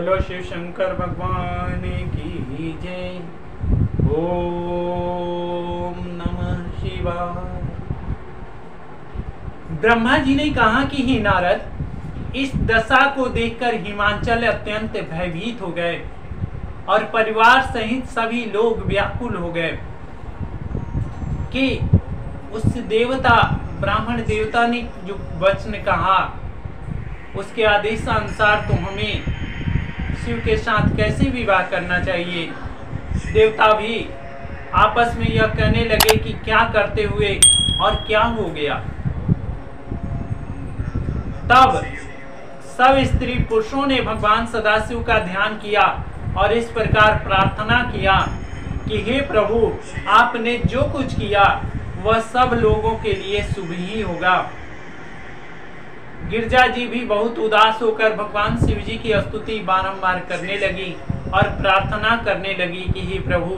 बोलो शिव शंकर भगवान की जय। ओम नमः शिवाय। ब्रह्मा जी ने कहा कि हे नारद, इस दशा को देखकर हिमांचल अत्यंत भयभीत हो गए और परिवार सहित सभी लोग व्याकुल हो गए कि उस देवता ब्राह्मण देवता ने जो वचन कहा उसके आदेश अनुसार तो हमें शिव के साथ कैसे विवाह करना चाहिए। देवता भी आपस में यह कहने लगे कि क्या करते हुए और क्या हो गया। तब सब स्त्री पुरुषों ने भगवान सदाशिव का ध्यान किया और इस प्रकार प्रार्थना किया कि हे प्रभु, आपने जो कुछ किया वह सब लोगों के लिए शुभ ही होगा। गिरजा जी भी बहुत उदास होकर भगवान शिव जी की स्तुति बारंबार करने लगी और प्रार्थना करने लगी कि हे प्रभु,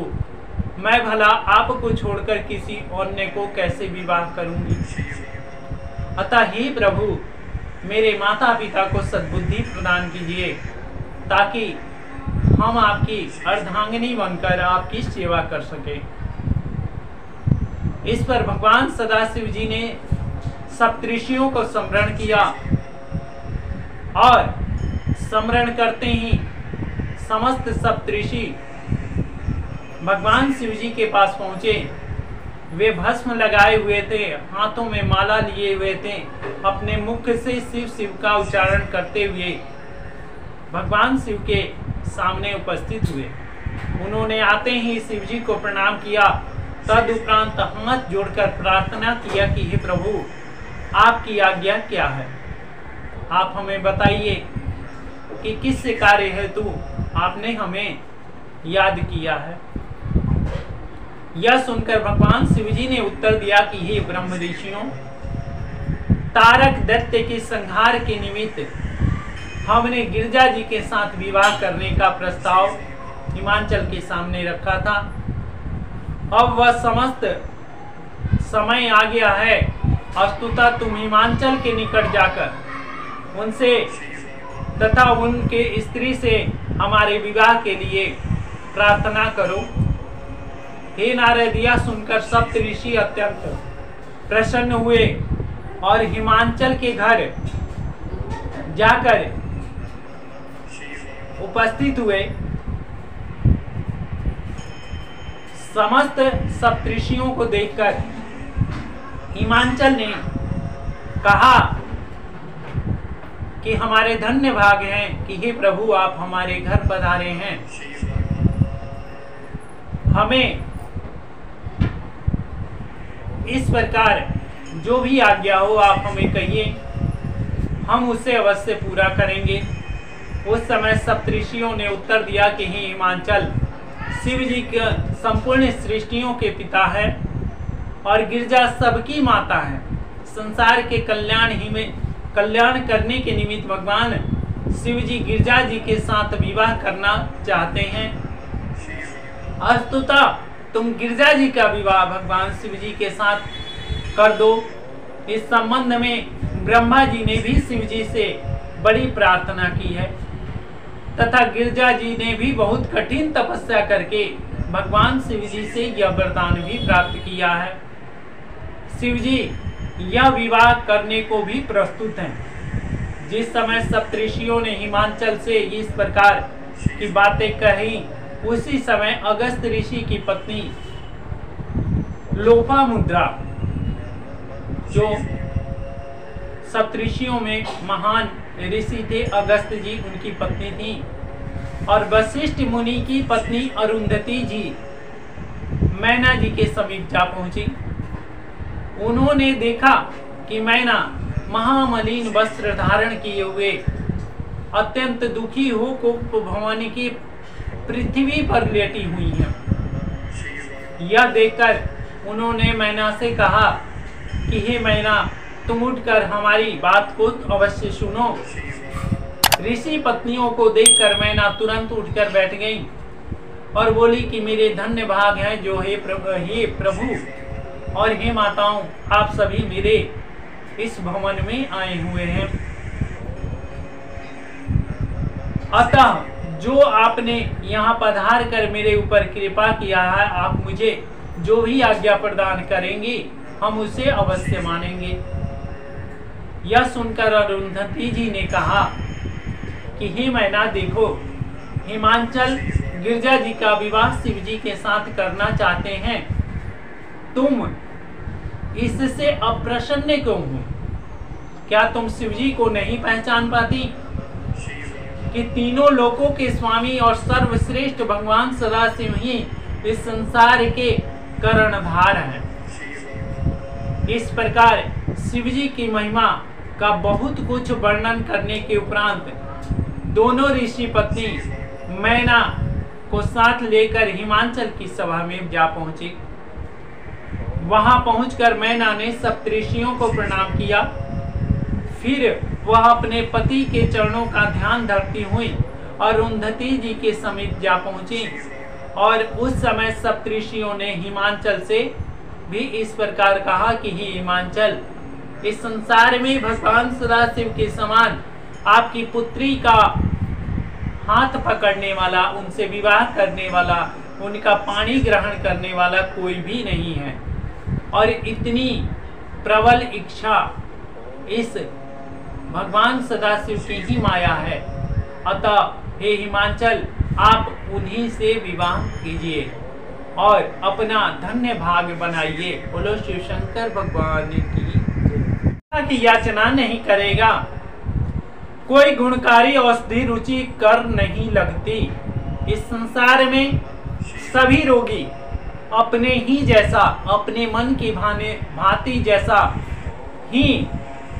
मैं भला आपको छोड़कर किसी अन्य को कैसे विवाह करूंगी। अतः हे प्रभु, मेरे माता पिता को सद्बुद्धि प्रदान कीजिए ताकि हम आपकी अर्धांगिनी बनकर आपकी सेवा कर सके। इस पर भगवान सदाशिव जी ने सप्तऋषियों को स्मरण किया और स्मरण करते ही समस्त सप्तऋषि भगवान शिव जी के पास पहुंचे। वे भस्म लगाए हुए थे, हाथों में माला लिए हुए थे, अपने मुख से शिव शिव का उच्चारण करते हुए भगवान शिव के सामने उपस्थित हुए। उन्होंने आते ही शिव जी को प्रणाम किया। तदुपरांत हाथ जोड़कर प्रार्थना किया कि हे प्रभु, आपकी आज्ञा क्या है। आप हमें बताइए कि किस कार्य हेतु आपने हमें याद किया है। यह सुनकर भगवान शिव जी ने उत्तर दिया कि हे ब्रह्म ऋषियों, तारक दैत्य के संहार के निमित्त हमने गिरजा जी के साथ विवाह करने का प्रस्ताव हिमांचल के सामने रखा था। अब वह समस्त समय आ गया है। अस्तुता तुम हिमांचल के निकट जाकर उनसे तथा उनके स्त्री से हमारे विवाह के लिए प्रार्थना करो। हे नारद, यह सुनकर सप्तऋषि अत्यंत प्रसन्न हुए और हिमांचल के घर जाकर उपस्थित हुए। समस्त सप्तऋषियों को देखकर हिमांचल ने कहा कि हमारे धन्य भाग हैं कि हे प्रभु, आप हमारे घर पधारे हैं। हमें इस प्रकार जो भी आज्ञा हो आप हमें कहिए, हम उसे अवश्य पूरा करेंगे। उस समय सप्तऋषियों ने उत्तर दिया कि हे हिमांचल, शिव जी के संपूर्ण सृष्टियों के पिता है और गिरजा सबकी माता है। संसार के कल्याण करने के निमित्त भगवान शिव जी गिरजा जी के साथ विवाह करना चाहते हैं। अस्तुता तुम गिरजा जी का विवाह भगवान शिव जी के साथ कर दो। इस संबंध में ब्रह्मा जी ने भी शिव जी से बड़ी प्रार्थना की है तथा गिरजा जी ने भी बहुत कठिन तपस्या करके भगवान शिव जी से यह वरदान भी प्राप्त किया है। शिव जी यह विवाह करने को भी प्रस्तुत हैं। जिस समय सप्तऋषियों ने हिमांचल से इस प्रकार की बातें कही, उसी समय अगस्त ऋषि की पत्नी लोपामुद्रा, जो सप्तऋषियों में महान ऋषि थे, अगस्त जी उनकी पत्नी थी, और वशिष्ठ मुनि की पत्नी अरुंधति जी मैना जी के समीप जा पहुंची। उन्होंने देखा कि मैना महामलिन वस्त्र धारण किए हुए अत्यंत दुखी हो कुप भवानी की पृथ्वी पर लेटी हुई है। यह देखकर उन्होंने मैना से कहा कि हे मैना, तुम उठकर हमारी बात को अवश्य सुनो। ऋषि पत्नियों को देखकर मैना तुरंत उठकर बैठ गई और बोली कि मेरे धन्य भाग हैं जो हे प्रभु और हे माताओं, आप सभी मेरे इस भवन में आए हुए हैं। अतः जो आपने यहाँ पधार कर मेरे ऊपर कृपा किया है, आप मुझे जो भी आज्ञा प्रदान करेंगे हम उसे अवश्य मानेंगे। यह सुनकर अरुंधति जी ने कहा कि हे मैना, देखो हिमांचल गिरजा जी का विवाह शिव जी के साथ करना चाहते हैं, तुम इससे अप्रसन्न क्यों हो? क्या तुम शिव जी को नहीं पहचान पाती कि तीनों लोकों के स्वामी और सर्वश्रेष्ठ भगवान सदाशिव ही इस संसार के कर्णधार हैं। इस प्रकार शिव जी की महिमा का बहुत कुछ वर्णन करने के उपरांत दोनों ऋषि पत्नी मैना को साथ लेकर हिमांचल की सभा में जा पहुंचे। वहां पहुंचकर मैना ने सप्तऋषियों को प्रणाम किया। फिर वह अपने पति के चरणों का ध्यान धरती हुई अरुंधति जी के समीप जा पहुंची और उस समय सप्तऋषियों ने हिमांचल से भी इस प्रकार कहा कि हे हिमांचल, इस संसार में भगवान सदाशिव के समान आपकी पुत्री का हाथ पकड़ने वाला, उनसे विवाह करने वाला, उनका पानी ग्रहण करने वाला कोई भी नहीं है और इतनी प्रबल इच्छा इस भगवान सदाशिव की ही माया है। अतः हे हिमांचल, आप उन्हीं से विवाह कीजिए और अपना धन्य भाग्य बनाइए। बोलो शिव शंकर भगवान की याचना नहीं करेगा, कोई गुणकारी औषधि रुचि कर नहीं लगती। इस संसार में सभी रोगी अपने ही जैसा, अपने मन की भांति जैसा ही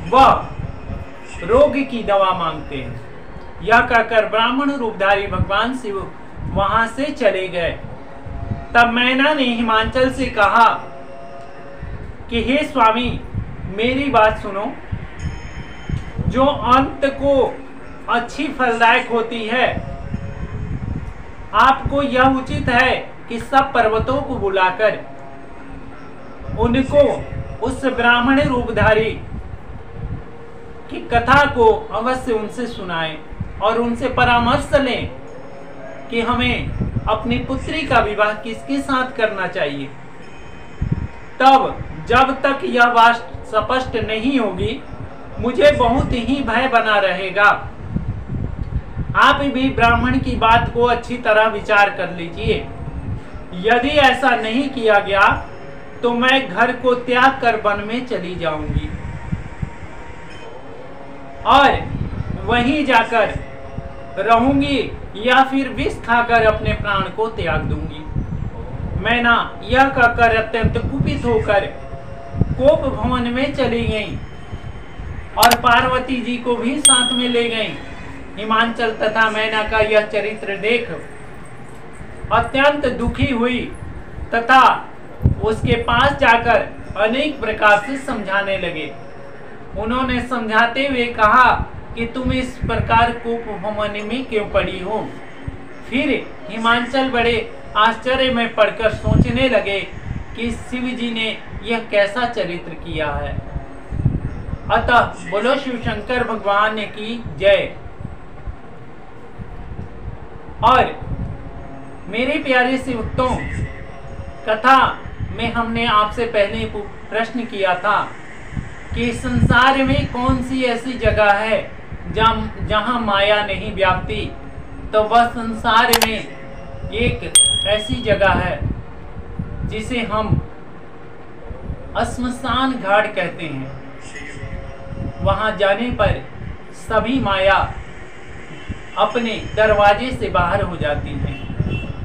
वह रोग की दवा मांगते हैं। यह कहकर ब्राह्मण रूपधारी भगवान शिव वहां से चले गए। तब मैना ने हिमांचल से कहा कि हे स्वामी, मेरी बात सुनो। जो अंत को अच्छी फलदायक होती है, आपको यह उचित है कि सब पर्वतों को बुलाकर उनको उस ब्राह्मण रूपधारी की कथा को अवश्य उनसे सुनाएं और उनसे परामर्श लें कि हमें अपनी पुत्री का विवाह किसके साथ करना चाहिए। तब जब तक यह बात स्पष्ट नहीं होगी, मुझे बहुत ही भय बना रहेगा। आप भी ब्राह्मण की बात को अच्छी तरह विचार कर लीजिए। यदि ऐसा नहीं किया गया तो मैं घर को त्याग कर वन में चली जाऊंगी और वहीं जाकर रहूंगी या फिर विष खाकर अपने प्राण को त्याग दूंगी। मैना यह कहकर अत्यंत कुपित होकर कोप भवन में चली गई और पार्वती जी को भी साथ में ले गई। हिमांचल तथा मैना का यह चरित्र देख अत्यंत दुखी हुई तथा उसके पास जाकर अनेक प्रकार से समझाने लगे। उन्होंने समझाते हुए कहा कि तुम इस प्रकार कोप भवन में क्यों पड़ी हो। फिर हिमांचल बड़े आश्चर्य में पड़कर सोचने लगे कि शिव जी ने यह कैसा चरित्र किया है। अतः बोलो शिव शंकर भगवान की जय। और मेरे प्यारे शिवभक्तों, कथा में हमने आपसे पहले प्रश्न किया था कि संसार में कौन सी ऐसी जगह है जहां माया नहीं व्याप्ति। तो वह संसार में एक ऐसी जगह है जिसे हम श्मशान घाट कहते हैं। वहां जाने पर सभी माया अपने दरवाजे से बाहर हो जाती है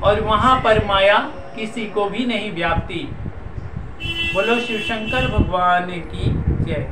और वहां पर माया किसी को भी नहीं व्यापती। बोलो शिव शंकर भगवान की जय।